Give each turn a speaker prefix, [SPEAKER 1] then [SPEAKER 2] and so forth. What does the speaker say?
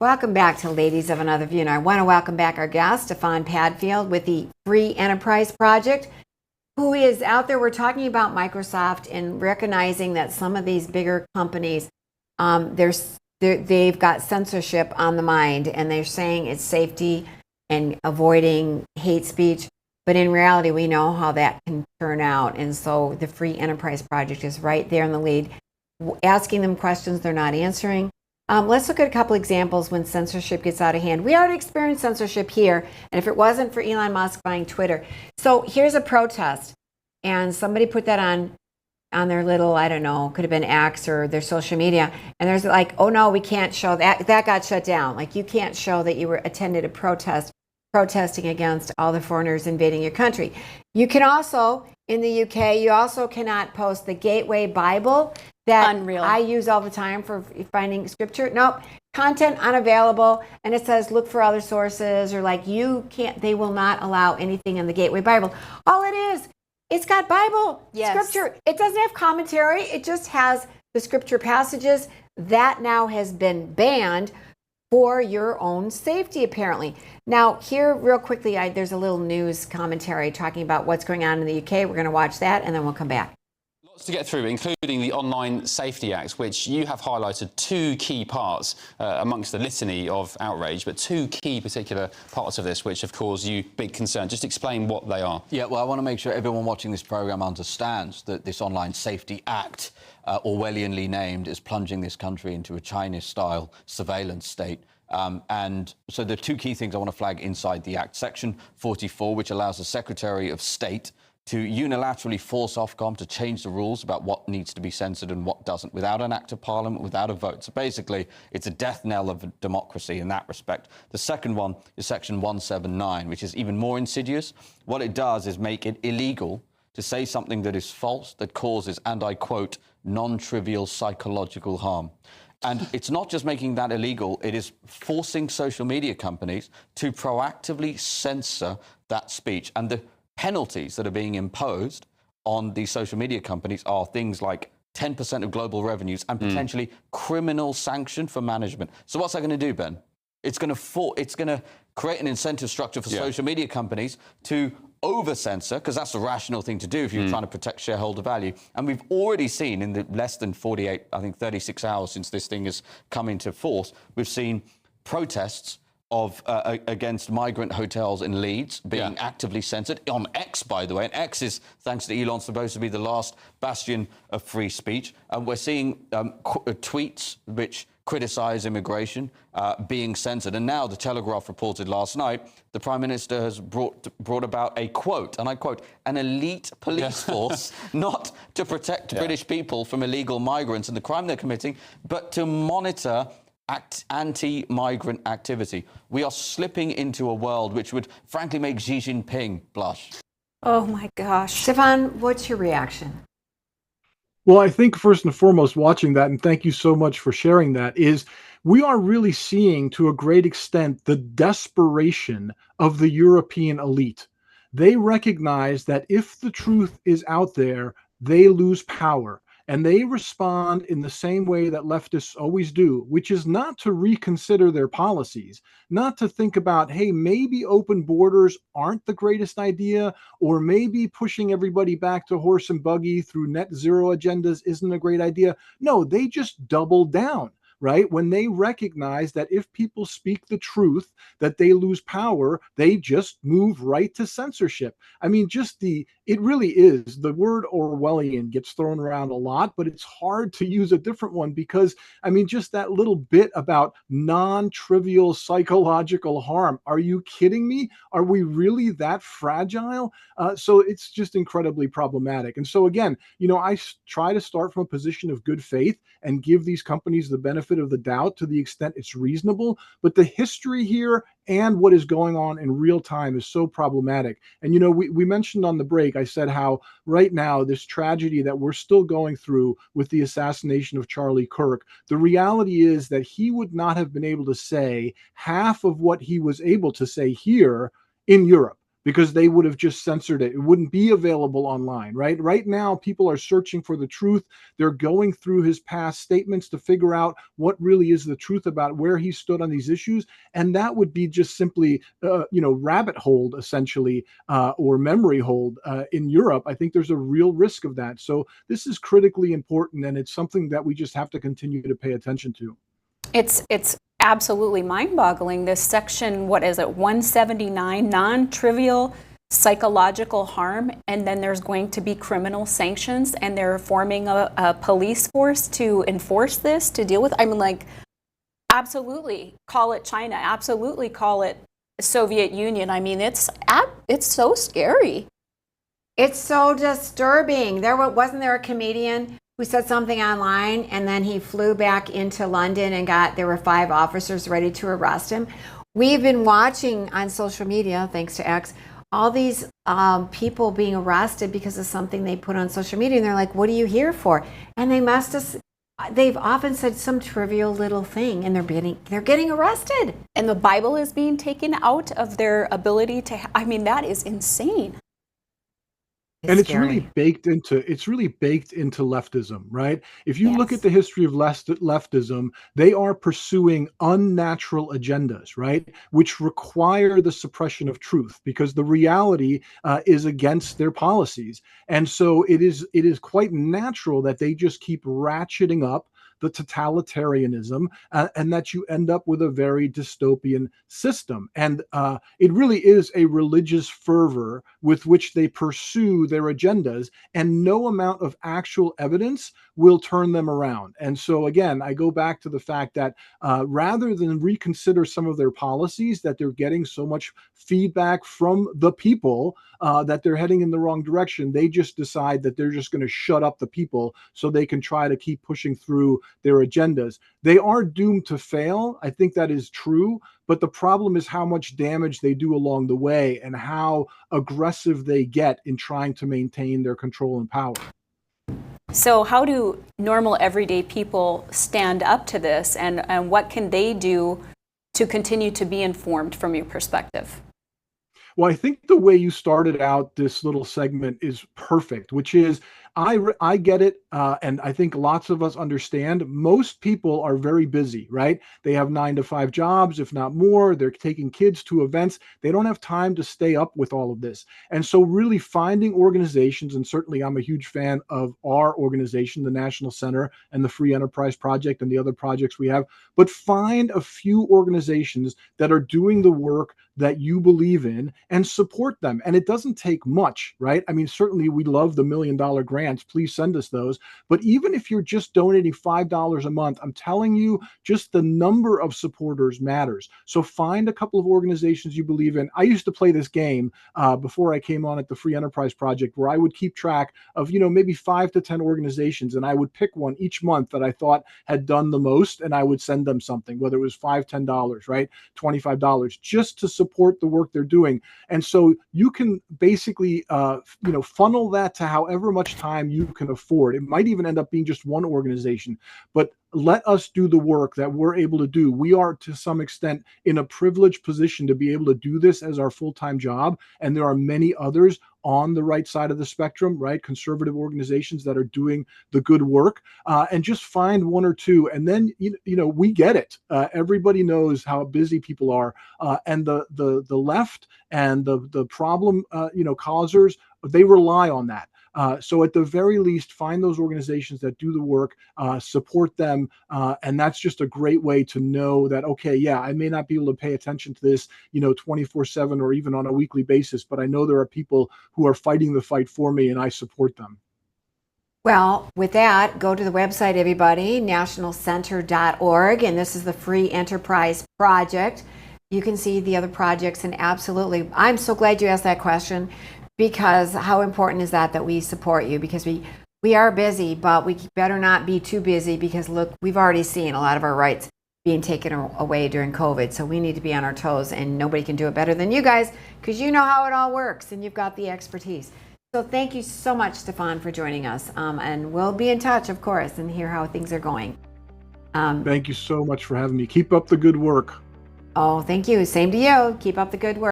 [SPEAKER 1] Welcome back to Ladies of Another View. And I want to welcome back our guest, Stefan Padfield, with the Free Enterprise Project, who is out there. We're talking about Microsoft and recognizing that some of these bigger companies, they've got censorship on the mind, and they're saying it's safety and avoiding hate speech. But in reality, we know how that can turn out. And so the Free Enterprise Project is right there in the lead, asking them questions they're not answering. Let's look at a couple examples when censorship gets out of hand. We already experienced censorship here, and if it wasn't for Elon Musk buying Twitter. So here's a protest, and somebody put that on their little, I don't know, could have been X or their social media, and there's like, oh no, we can't show that. That got shut down. Like, you can't show that you were attended a protesting against all the foreigners invading your country. You can also, in the UK, you also cannot post the Gateway Bible that
[SPEAKER 2] Unreal.
[SPEAKER 1] I use all the time for finding scripture. Nope, content unavailable, and it says look for other sources, or like you can't, they will not allow anything in the Gateway Bible. All it is, it's got Bible, scripture. It doesn't have commentary. It just has the scripture passages. That now has been banned for your own safety, apparently. Now, here, real quickly, there's a little news commentary talking about what's going on in the UK. We're going to watch that, and then we'll come back.
[SPEAKER 3] Lots to get through, including the Online Safety Act, which you have highlighted two key parts amongst the litany of outrage, but two key particular parts of this which have caused you big concern. Just explain what they are.
[SPEAKER 4] Yeah, well, I want to make sure everyone watching this programme understands that this Online Safety Act, Orwellianly named, is plunging this country into a China-style surveillance state. And so the two key things I want to flag inside the Act. Section 44, which allows the Secretary of State to unilaterally force Ofcom to change the rules about what needs to be censored and what doesn't, without an act of Parliament, without a vote. So basically, it's a death knell of democracy in that respect. The second one is Section 179, which is even more insidious. What it does is make it illegal to say something that is false, that causes, and I quote, non-trivial psychological harm. And it's not just making that illegal, it is forcing social media companies to proactively censor that speech. And the penalties that are being imposed on these social media companies are things like 10% of global revenues and potentially criminal sanction for management. So what's that going to do, Ben? It's going to create an incentive structure for social media companies to over-censor, because that's the rational thing to do if you're trying to protect shareholder value. And we've already seen in the less than 48, I think 36 hours since this thing has come into force, we've seen protests against migrant hotels in Leeds being actively censored on X, by the way. And X is, thanks to Elon, supposed to be the last bastion of free speech. And we're seeing tweets which criticise immigration being censored. And now the Telegraph reported last night the Prime Minister has brought about a quote, and I quote, an elite police force not to protect British people from illegal migrants and the crime they're committing, but to monitor anti-migrant activity. We are slipping into a world which would frankly make Xi Jinping blush.
[SPEAKER 2] Oh my gosh.
[SPEAKER 1] Stefan, what's your reaction?
[SPEAKER 5] Well, I think first and foremost, watching that, and thank you so much for sharing that, is we are really seeing to a great extent the desperation of the European elite. They recognize that if the truth is out there, they lose power. And they respond in the same way that leftists always do, which is not to reconsider their policies, not to think about, hey, maybe open borders aren't the greatest idea, or maybe pushing everybody back to horse and buggy through net zero agendas isn't a great idea. No, they just double down. Right? When they recognize that if people speak the truth, that they lose power, they just move right to censorship. I mean, it really is. The word Orwellian gets thrown around a lot, but it's hard to use a different one because, I mean, just that little bit about non-trivial psychological harm. Are you kidding me? Are we really that fragile? So it's just incredibly problematic. And so again, I try to start from a position of good faith and give these companies the benefit of the doubt to the extent it's reasonable. But the history here and what is going on in real time is so problematic. And, we mentioned on the break, I said how right now this tragedy that we're still going through with the assassination of Charlie Kirk, the reality is that he would not have been able to say half of what he was able to say here in Europe, because they would have just censored it. It wouldn't be available online, right? Right now, people are searching for the truth. They're going through his past statements to figure out what really is the truth about where he stood on these issues. And that would be just simply, rabbit hold, essentially, or memory hold in Europe. I think there's a real risk of that. So this is critically important, and it's something that we just have to continue to pay attention to.
[SPEAKER 2] It's absolutely mind-boggling. This section, what is it, 179, non-trivial psychological harm, and then there's going to be criminal sanctions, and they're forming a police force to enforce this, to deal with. I mean, like, absolutely call it China, absolutely call it Soviet Union. I mean, it's so scary.
[SPEAKER 1] It's so disturbing. Wasn't there a comedian who said something online, and then he flew back into London and there were 5 officers ready to arrest him. We've been watching on social media, thanks to X, all these people being arrested because of something they put on social media, and they're like, what are you here for? And they've often said some trivial little thing, and they're getting arrested.
[SPEAKER 2] And the Bible is being taken out of their ability to, I mean, that is insane.
[SPEAKER 5] It's really baked into leftism, right? If you look
[SPEAKER 2] Yes.
[SPEAKER 5] at the history of leftism, they are pursuing unnatural agendas, right? Which require the suppression of truth, because the reality is against their policies. And so it is quite natural that they just keep ratcheting up the totalitarianism, and that you end up with a very dystopian system. And it really is a religious fervor with which they pursue their agendas, and no amount of actual evidence will turn them around. And so, again, I go back to the fact that rather than reconsider some of their policies, that they're getting so much feedback from the people that they're heading in the wrong direction, they just decide that they're just going to shut up the people so they can try to keep pushing through their agendas. They are doomed to fail. I think that is true. But the problem is how much damage they do along the way, and how aggressive they get in trying to maintain their control and power.
[SPEAKER 2] So how do normal everyday people stand up to this, and what can they do to continue to be informed from your perspective?
[SPEAKER 5] Well, I think the way you started out this little segment is perfect, which is I get it, and I think lots of us understand. Most people are very busy, right? They have 9-to-5 jobs, if not more. They're taking kids to events. They don't have time to stay up with all of this. And so really finding organizations, and certainly I'm a huge fan of our organization, the National Center and the Free Enterprise Project and the other projects we have, but find a few organizations that are doing the work that you believe in and support them. And it doesn't take much, right? I mean, certainly we love the $1 million grants. Please send us those. But even if you're just donating $5 a month, I'm telling you, just the number of supporters matters. So find a couple of organizations you believe in. I used to play this game before I came on at the Free Enterprise Project, where I would keep track of, maybe 5 to 10 organizations, and I would pick one each month that I thought had done the most, and I would send them something, whether it was $5, $10, right? $25, just to support the work they're doing. And so you can basically, funnel that to however much time you can afford. It might even end up being just one organization, but let us do the work that we're able to do. We are, to some extent, in a privileged position to be able to do this as our full-time job. And there are many others on the right side of the spectrum, right? Conservative organizations that are doing the good work, and just find one or two. And then, we get it. Everybody knows how busy people are, and the left and the problem, causers, they rely on that. So at the very least, find those organizations that do the work, support them, and that's just a great way to know that, okay, yeah, I may not be able to pay attention to this, 24/7 or even on a weekly basis, but I know there are people who are fighting the fight for me, and I support them.
[SPEAKER 1] Well, with that, go to the website, everybody, nationalcenter.org, and this is the Free Enterprise Project. You can see the other projects, and absolutely, I'm so glad you asked that question, because how important is that we support you? Because we are busy, but we better not be too busy, because look, we've already seen a lot of our rights being taken away during COVID. So we need to be on our toes, and nobody can do it better than you guys, because you know how it all works and you've got the expertise. So thank you so much, Stefan, for joining us. And we'll be in touch, of course, and hear how things are going.
[SPEAKER 5] Thank you so much for having me. Keep up the good work.
[SPEAKER 1] Oh, thank you. Same to you. Keep up the good work.